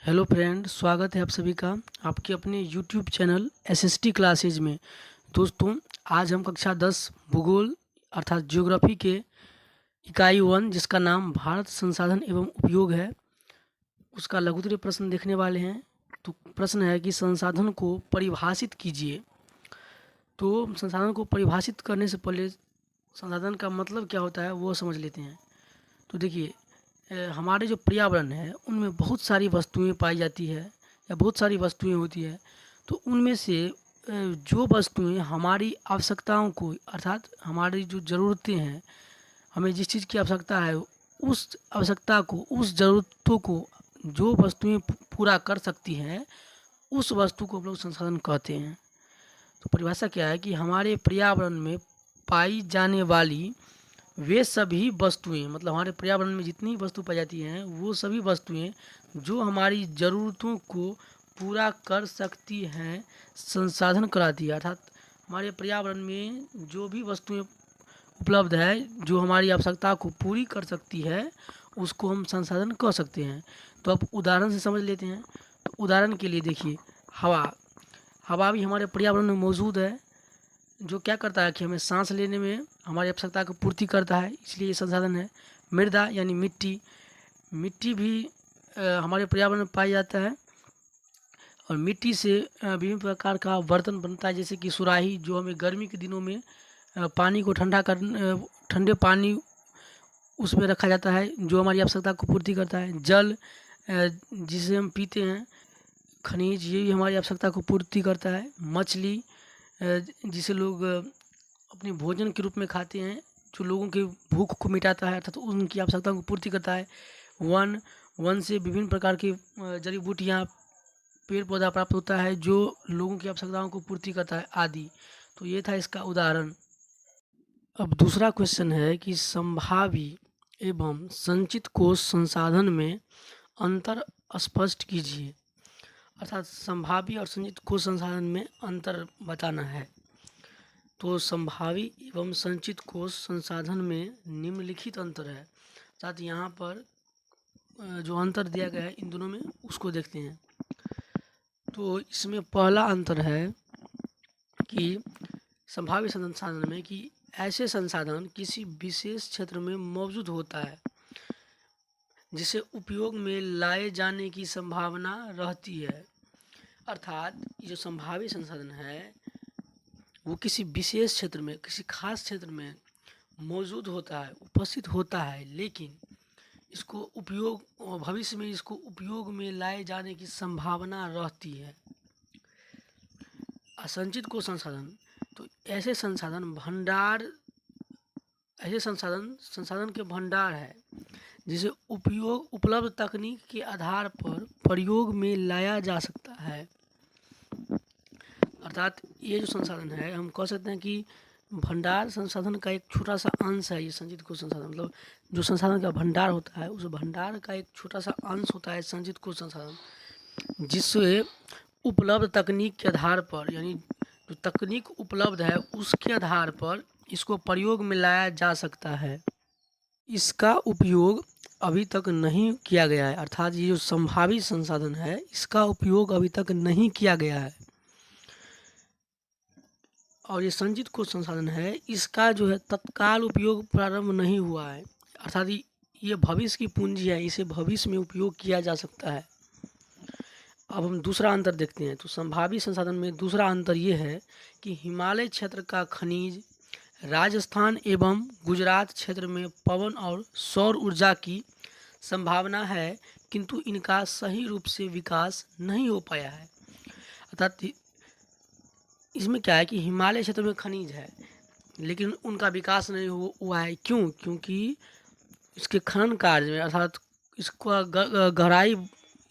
Hello friend, स्वागत है आप सभी का आपके अपने यूट्यूब चैनल एसएसटी क्लासेज में। दोस्तों, आज हम कक्षा 10 भूगोल अर्थात ज्योग्राफी के इकाई 1 जिसका नाम भारत संसाधन एवं उपयोग है, उसका लघुत्तरीय प्रश्न देखने वाले हैं। तो प्रश्न है कि संसाधन को परिभाषित कीजिए। तो संसाधन को परिभाषित करने से पहले संसाधन का मतलब क्या होता है वो समझ लेते हैं। तो देखिए, हमारे जो पर्यावरण है उनमें बहुत सारी वस्तुएं पाई जाती है या बहुत सारी वस्तुएं होती है। तो उनमें से जो वस्तुएं हमारी आवश्यकताओं को अर्थात हमारी जो ज़रूरतें हैं, हमें जिस चीज़ की आवश्यकता है उस आवश्यकता को, उस ज़रूरतों को जो वस्तुएं पूरा कर सकती हैं, उस वस्तु को हम लोग संसाधन कहते हैं। तो परिभाषा क्या है कि हमारे पर्यावरण में पाई जाने वाली वे सभी वस्तुएं, मतलब हमारे पर्यावरण में जितनी वस्तु पाई जाती हैं वो सभी वस्तुएं जो हमारी ज़रूरतों को पूरा कर सकती हैं, संसाधन कराती है। अर्थात हमारे पर्यावरण में जो भी वस्तुएं उपलब्ध है जो हमारी आवश्यकता को पूरी कर सकती है, उसको हम संसाधन कह सकते हैं। तो अब उदाहरण से समझ लेते हैं। तो उदाहरण के लिए देखिए, हवा। हवा भी हमारे पर्यावरण में मौजूद है, जो क्या करता है कि हमें सांस लेने में हमारी आवश्यकता की पूर्ति करता है, इसलिए ये संसाधन है। मृदा यानी मिट्टी। मिट्टी भी हमारे पर्यावरण में पाया जाता है और मिट्टी से विभिन्न प्रकार का बर्तन बनता है, जैसे कि सुराही, जो हमें गर्मी के दिनों में पानी को ठंडे पानी उसमें रखा जाता है, जो हमारी आवश्यकता को पूर्ति करता है। जल, जिसे हम पीते हैं। खनिज, ये भी हमारी आवश्यकता को पूर्ति करता है। मछली, जिसे लोग अपने भोजन के रूप में खाते हैं, जो लोगों की भूख को मिटाता है अर्थात उनकी आवश्यकता को पूर्ति करता है। वन, वन से विभिन्न प्रकार की जड़ी बूटियाँ, पेड़ पौधा प्राप्त होता है, जो लोगों की आवश्यकताओं को पूर्ति करता है आदि। तो ये था इसका उदाहरण। अब दूसरा क्वेश्चन है कि संभावी एवं संचित कोश संसाधन में अंतर स्पष्ट कीजिए। अर्थात संभावी और संचित कोश संसाधन में अंतर बताना है। तो संभावी एवं संचित कोश संसाधन में निम्नलिखित अंतर है। अर्थात यहाँ पर जो अंतर दिया गया है इन दोनों में, उसको देखते हैं। तो इसमें पहला अंतर है कि संभाव्य संसाधन में कि ऐसे संसाधन किसी विशेष क्षेत्र में मौजूद होता है जिसे उपयोग में लाए जाने की संभावना रहती है। अर्थात ये जो संभाव्य संसाधन है वो किसी विशेष क्षेत्र में, किसी खास क्षेत्र में मौजूद होता है, उपस्थित होता है, लेकिन इसको उपयोग भविष्य में इसको उपयोग में लाए जाने की संभावना रहती है। असंचित को संसाधन, तो ऐसे संसाधन संसाधन के भंडार है जिसे उपलब्ध तकनीक के आधार पर प्रयोग में लाया जा सकता है। अर्थात ये जो संसाधन है, हम कह सकते हैं कि भंडार संसाधन का एक छोटा सा अंश है ये संचित कोश संसाधन। मतलब जो संसाधन का भंडार होता है उस भंडार का एक छोटा सा अंश होता है संचित कोश संसाधन, जिससे उपलब्ध तकनीक के आधार पर, यानी जो तकनीक उपलब्ध है उसके आधार पर इसको प्रयोग में लाया जा सकता है। इसका उपयोग अभी तक नहीं किया गया है। अर्थात ये जो संभावित संसाधन है इसका उपयोग अभी तक नहीं किया गया है। और ये संचित कोश संसाधन है, इसका जो है तत्काल उपयोग प्रारंभ नहीं हुआ है। अर्थात ये भविष्य की पूंजी है, इसे भविष्य में उपयोग किया जा सकता है। अब हम दूसरा अंतर देखते हैं। तो संभावित संसाधन में दूसरा अंतर ये है कि हिमालय क्षेत्र का खनिज, राजस्थान एवं गुजरात क्षेत्र में पवन और सौर ऊर्जा की संभावना है, किंतु इनका सही रूप से विकास नहीं हो पाया है। अर्थात इसमें क्या है कि हिमालय क्षेत्र में खनिज है लेकिन उनका विकास नहीं हुआ है। क्यों? क्योंकि इसके खनन कार्य में, अर्थात इसका गहराई,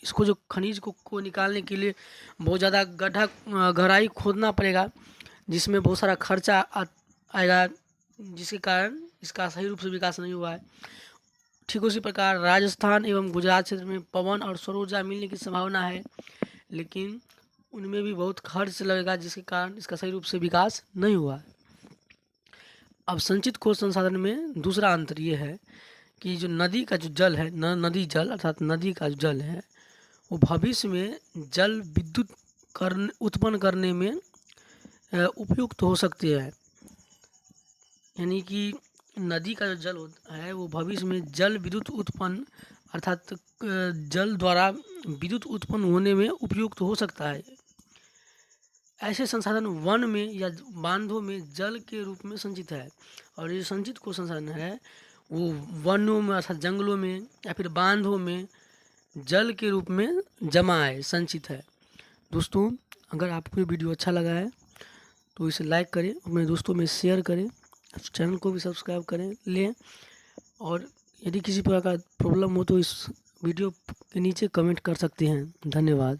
इसको जो खनिज को निकालने के लिए बहुत ज़्यादा गहराई खोदना पड़ेगा, जिसमें बहुत सारा खर्चा आएगा, जिसके कारण इसका सही रूप से विकास नहीं हुआ है। ठीक उसी प्रकार राजस्थान एवं गुजरात क्षेत्र में पवन और सौर ऊर्जा मिलने की संभावना है, लेकिन उनमें भी बहुत खर्च लगेगा, जिसके कारण इसका सही रूप से विकास नहीं हुआ है। अब संचित कोश संसाधन में दूसरा अंतर ये है कि जो नदी का जो जल है, नदी जल अर्थात नदी का जो जल है वो भविष्य में जल विद्युत उत्पन्न करने में उपयुक्त हो सकते हैं। यानी कि नदी का जो जल होता है वो भविष्य में जल विद्युत उत्पन्न अर्थात जल द्वारा विद्युत उत्पन्न होने में उपयुक्त हो सकता है। ऐसे संसाधन वन में या बांधों में जल के रूप में संचित है, और ये संचित को संसाधन है वो वनों में अर्थात जंगलों में या फिर बांधों में जल के रूप में जमा है, संचित है। दोस्तों, अगर आपको ये वीडियो अच्छा लगा है तो इसे लाइक करें, अपने दोस्तों में शेयर करें, चैनल को भी सब्सक्राइब करें लें, और यदि किसी प्रकार का प्रॉब्लम हो तो इस वीडियो के नीचे कमेंट कर सकते हैं। धन्यवाद।